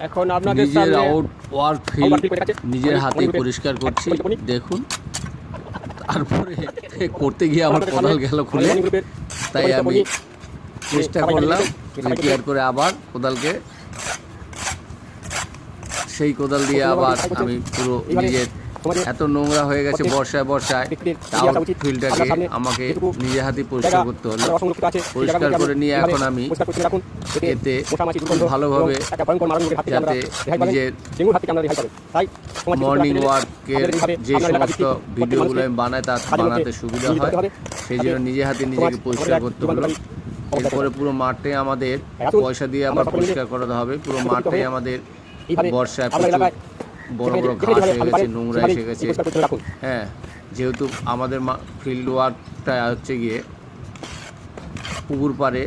এখন আপনাদের নিজের সামনে আউট ওয়ার্ক ফিল্ড নিজের হাতে পরিষ্কার করছি দেখুন। তারপরে করতে গিয়ে আমার কোদাল গেল খুলে, তাই আমি চেষ্টা করলাম রিপেয়ার করে আবার কোদালকে সেই কোদাল দিয়ে আবার আমি পুরো নিজের এত নোংরা হয়ে গেছে বর্ষায় আউট ফিল্ডটাকে আমাকে নিজের হাতে পরিষ্কার করতে হলো। পরিষ্কার করে নিয়ে এখন আমি এতে খুব ভালোভাবে যাতে নিজের মর্নিং ওয়ার্কের যে সমস্ত ভিডিওগুলো আমি বানাই তা বানাতে সুবিধা হয়, সেই জন্য নিজের হাতে নিজেকে পরিষ্কার করতে হলো। এরপরে পুরো মাঠে আমাদের পয়সা দিয়ে আবার পরিষ্কার করাতে হবে। পুরো মাঠে আমাদের বর্ষায় প্রচুর বড় বড় ঘাস হয়ে গেছে, নোংরা এসে গেছে। হ্যাঁ, যেহেতু আমাদের ফিল্ড ওয়ার্কটা হচ্ছে গিয়ে পুকুর পাড়ে,